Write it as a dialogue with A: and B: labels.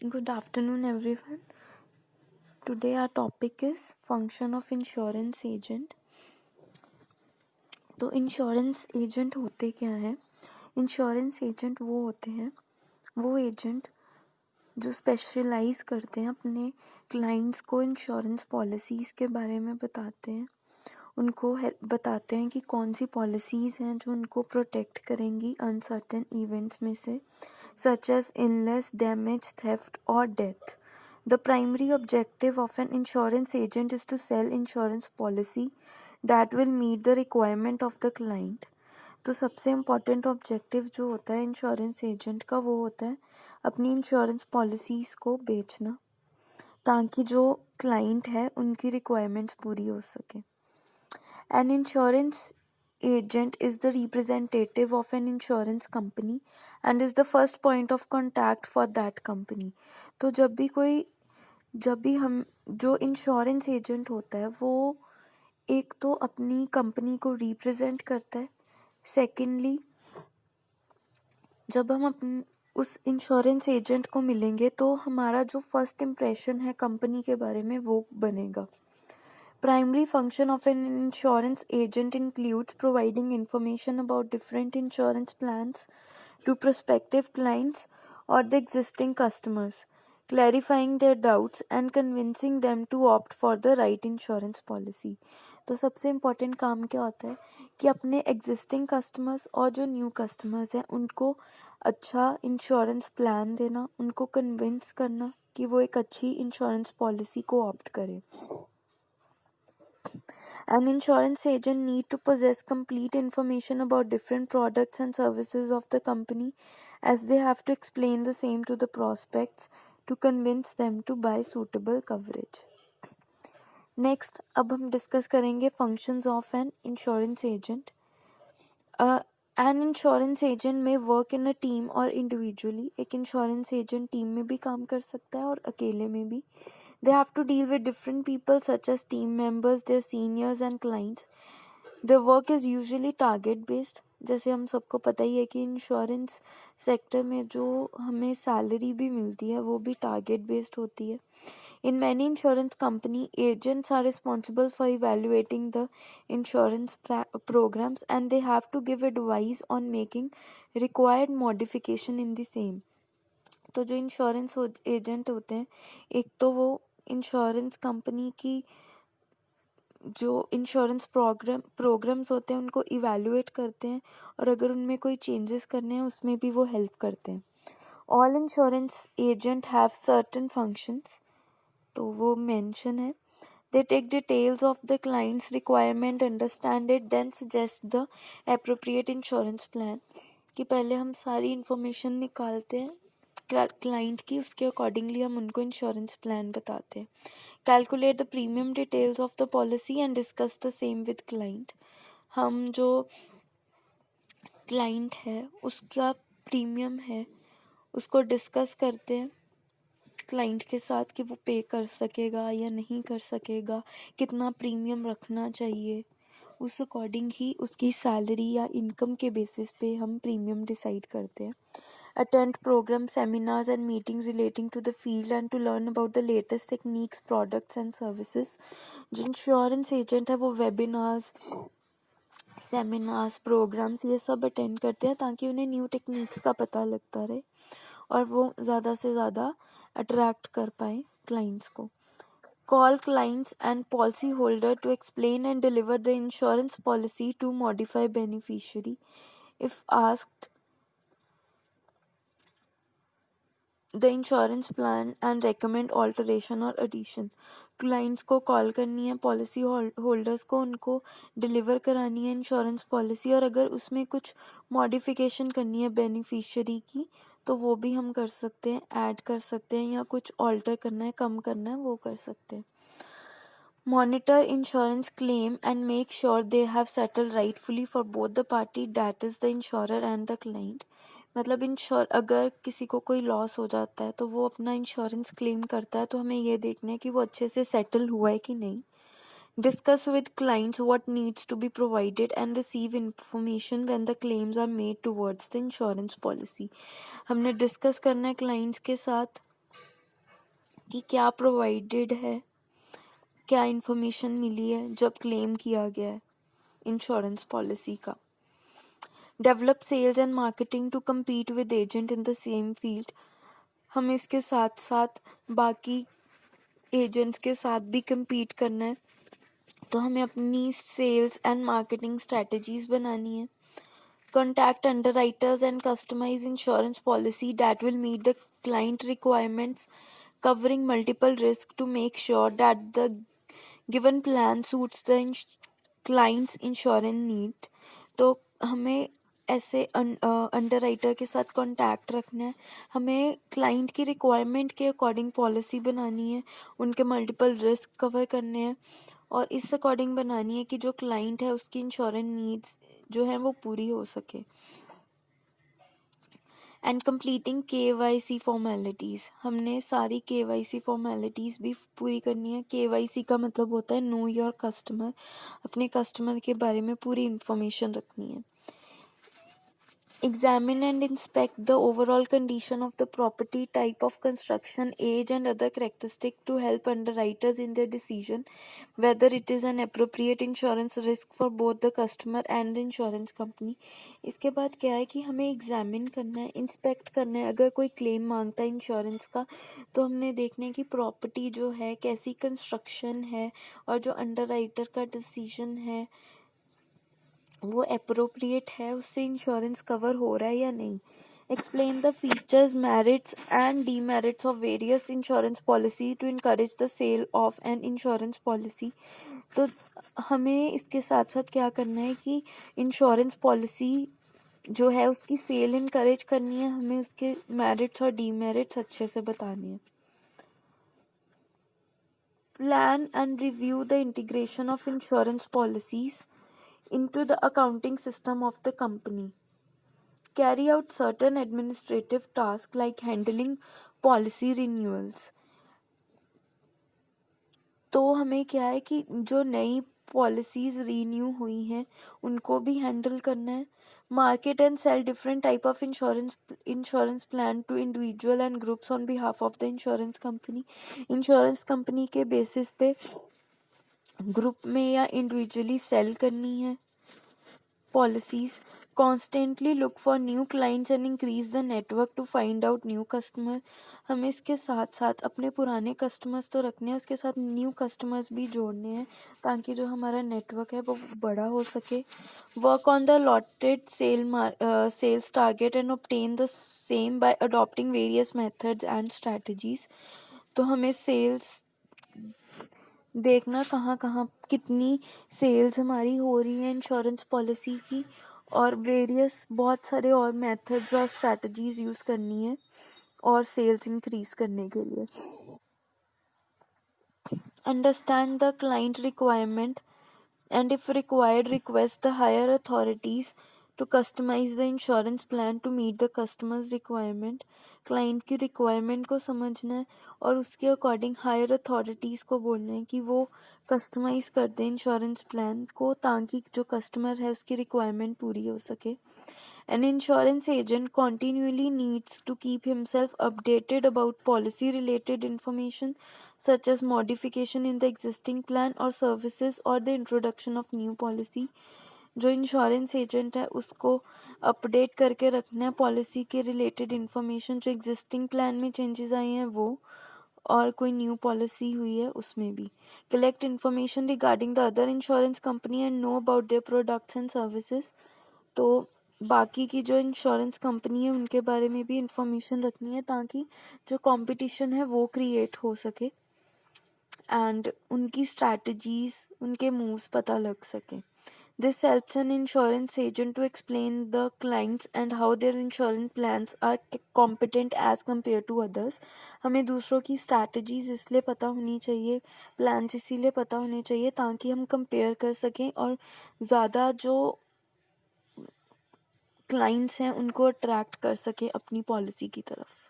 A: Good afternoon, everyone. Today our topic is function of insurance agent. तो insurance agent होते क्या हैं? Insurance agent वो होते हैं, वो एजेंट जो स्पेशलाइज करते हैं, अपने क्लाइंट्स को इंश्योरेंस पॉलिसीज़ के बारे में बताते हैं, उनको बताते हैं कि कौन सी पॉलिसीज़ हैं जो उनको प्रोटेक्ट करेंगी अनसर्टेन इवेंट्स में से, such as illness, damage, theft, or death. The primary objective of an insurance agent is to sell insurance policy that will meet the requirement of the client. तो सबसे important objective जो होता है insurance agent का वो होता है अपनी इंश्योरेंस पॉलिसीज़ को बेचना, ताकि जो क्लाइंट है उनकी रिक्वायरमेंट्स पूरी हो सके. An insurance agent is the representative of an insurance company and is the first point of contact for that company. तो जब भी हम जो इंश्योरेंस एजेंट होता है वो एक तो अपनी कंपनी को रिप्रेजेंट करता है, सेकेंडली जब हम उस इंश्योरेंस एजेंट को मिलेंगे तो हमारा जो फर्स्ट इम्प्रेशन है कंपनी के बारे में वो बनेगा. Primary function of an insurance agent includes providing information about different insurance plans to prospective clients or the existing customers, clarifying their doubts and convincing them to opt for the right insurance policy. तो सबसे important काम क्या होता है कि अपने existing customers और जो न्यू कस्टमर्स हैं उनको अच्छा इंश्योरेंस प्लान देना, उनको कन्विंस करना कि वो एक अच्छी इंश्योरेंस पॉलिसी को ऑप्ट करें. An insurance agent need to possess complete information about different products and services of the company, as they have to explain the same to the prospects to convince them to buy suitable coverage. Next, अब हम discuss करेंगे functions of an insurance agent. An insurance agent may work in a team or individually. एक insurance agent team में भी काम कर सकता है और अकेले में भी. They have to deal with different people such as team members, their seniors and clients. Their work is usually target based. जैसे हम सबको पता ही है कि इंश्योरेंस सेक्टर में जो हमें सैलरी भी मिलती है वो भी टारगेट बेस्ड होती है. In many insurance company, agents are responsible for evaluating the insurance programs and they have to give advice on making required modification in the same. तो जो इंश्योरेंस एजेंट होते हैं, एक तो वो इंश्योरेंस कंपनी की जो इंश्योरेंस प्रोग्राम्स होते हैं उनको इवैल्यूएट करते हैं और अगर उनमें कोई चेंजेस करने हैं उसमें भी वो हेल्प करते हैं. All insurance agent have certain functions, तो वो मेंशन है. They take details of the client's requirement, understand it, then suggest the appropriate insurance plan. कि पहले हम सारी इंफॉर्मेशन निकालते हैं क्लाइंट की, उसके अकॉर्डिंगली हम उनको इंश्योरेंस प्लान बताते हैं. Calculate the premium details of the policy and discuss the same with client. हम जो क्लाइंट है उसका प्रीमियम है उसको डिस्कस करते हैं क्लाइंट के साथ कि वो पे कर सकेगा या नहीं कर सकेगा, कितना प्रीमियम रखना चाहिए. उस अकॉर्डिंग ही उसकी सैलरी या इनकम के बेसिस पे हम प्रीमियम डिसाइड करते हैं. Attend programs, seminars and meetings relating to the field and to learn about the latest techniques, products and services. जो इंश्योरेंस एजेंट है वो वेबिनार्स, सेमिनार्स, प्रोग्राम्स ये सब अटेंड करते हैं ताकि उन्हें न्यू टेक्निक्स का पता लगता रहे और वो ज़्यादा से ज़्यादा अट्रैक्ट कर पाए क्लाइंट्स को. Call clients and policyholder to explain and deliver the insurance policy to modify beneficiary. If asked, the insurance plan and recommend alteration or addition. Clients को कॉल करनी है, पॉलिसी होल्डर्स को उनको डिलीवर करानी है इंश्योरेंस पॉलिसी और अगर उसमें कुछ मॉडिफिकेशन करनी है बेनिफिशियरी की तो वो भी हम कर सकते हैं, ऐड कर सकते हैं या कुछ ऑल्टर करना है, कम करना है वो कर सकते हैं. Monitor insurance claim and make sure they have settled rightfully for both the party, that is the insurer and the client. मतलब अगर किसी को कोई लॉस हो जाता है तो वो अपना इंश्योरेंस क्लेम करता है तो हमें ये देखना है कि वो अच्छे से सेटल हुआ है कि नहीं. Discuss with clients what needs to be provided and receive information when the claims are made towards the insurance policy. हमने डिस्कस करना है क्लाइंट्स के साथ कि क्या प्रोवाइडेड है, क्या इन्फॉर्मेशन मिली है जब क्लेम किया गया है इंश्योरेंस पॉलिसी का। Develop sales and marketing to compete with agent in the same field, हमें इसके साथ साथ बाकी एजेंट्स के साथ भी कम्पीट करना है, तो हमें अपनी सेल्स एंड मार्केटिंग स्ट्रेटजीज बनानी है। Contact underwriters and customize insurance policy that will meet the client requirements, covering multiple risks to make sure that the given plan suits the client's insurance need। तो हमें ऐसे underwriter के साथ contact रखना है, हमें क्लाइंट की रिक्वायरमेंट के अकॉर्डिंग पॉलिसी बनानी है, उनके मल्टीपल रिस्क कवर करने हैं और इस अकॉर्डिंग बनानी है कि जो क्लाइंट है उसकी इंश्योरेंस नीड्स जो है वो पूरी हो सके। एंड कंप्लीटिंग KYC फॉर्मेलिटीज़, हमने सारी KYC फॉर्मेलिटीज़ भी पूरी करनी है। KYC का मतलब होता है नो योर कस्टमर, अपने कस्टमर के बारे में पूरी इंफॉर्मेशन रखनी है। Examine and inspect the overall condition of the property, type of construction, age and other characteristics to help underwriters in their decision whether it is an appropriate insurance risk for both the customer and the insurance company। इसके बाद क्या है कि हमें examine करना है, inspect करना है। अगर कोई क्लेम मांगता है इंश्योरेंस का तो हमने देखना है कि प्रॉपर्टी जो है कैसी कंस्ट्रक्शन है और जो अंडरराइटर का डिसीजन है वो एप्रोप्रिएट है, उससे इंश्योरेंस कवर हो रहा है या नहीं। Explain the features, merits and demerits of various insurance policy to encourage the sale of an insurance policy. तो हमें इसके साथ साथ क्या करना है कि इंश्योरेंस पॉलिसी जो है उसकी सेल इनकरेज करनी है, हमें उसके मेरिट्स और डीमेरिट्स अच्छे से बताने हैं। Plan and review the integration of insurance policies into the accounting system of the company. Carry out certain administrative tasks like handling policy renewals। तो हमें क्या है कि जो नई पॉलिसीज रीन्यू हुई हैं उनको भी हैंडल करना है। Market and sell different type of insurance plan to individual and groups on behalf of the insurance company. Insurance company के बेसिस पे ग्रुप में या इंडिविजुअली सेल करनी है policies। Constantly look for new clients and increase the network to find out new customer। हमें इसके साथ साथ अपने पुराने कस्टमर्स तो रखने हैं, उसके साथ न्यू कस्टमर्स भी जोड़ने हैं ताकि जो हमारा नेटवर्क है वो बड़ा हो सके। Work on the allotted sales target and obtain the same by adopting various methods and strategies। तो हमें सेल्स देखना कहाँ कहाँ कितनी सेल्स हमारी हो रही है इंश्योरेंस पॉलिसी की, और वेरियस बहुत सारे और मेथड्स और स्ट्रैटेजीज यूज़ करनी है और सेल्स इंक्रीज करने के लिए। Understand the client requirement and if required request the higher authorities to customize the insurance plan to meet the customer's requirement। Client की रिक्वायरमेंट को समझना है और उसके अकॉर्डिंग हायर अथॉरिटीज़ को बोलना है कि वो कस्टमाइज़ कर दें इंश्योरेंस प्लान को ताकि जो कस्टमर है उसकी रिक्वायरमेंट पूरी हो सके। An insurance agent continually needs to keep himself updated about policy related information such as modification in the existing plan or services or the introduction of new policy। जो insurance agent है उसको update करके रखना है policy के related information, जो existing plan में changes आए हैं वो और कोई न्यू पॉलिसी हुई है उसमें भी। Collect information regarding the other insurance company and know about their products and services. तो बाकी की जो इंश्योरेंस कंपनी है उनके बारे में भी इंफॉर्मेशन रखनी है ताकि जो कंपटीशन है वो क्रिएट हो सके एंड उनकी स्ट्रैटेजीज, उनके मूव्स पता लग सके। This helps an insurance agent to explain the clients and how their insurance plans are competent as compared to others। हमें दूसरों की स्ट्रैटेजीज इसलिए पता होनी चाहिए, प्लान्स इसीलिए पता होने चाहिए ताकि हम कंपेयर कर सकें और ज़्यादा जो क्लाइंट्स हैं उनको अट्रैक्ट कर सकें अपनी पॉलिसी की तरफ।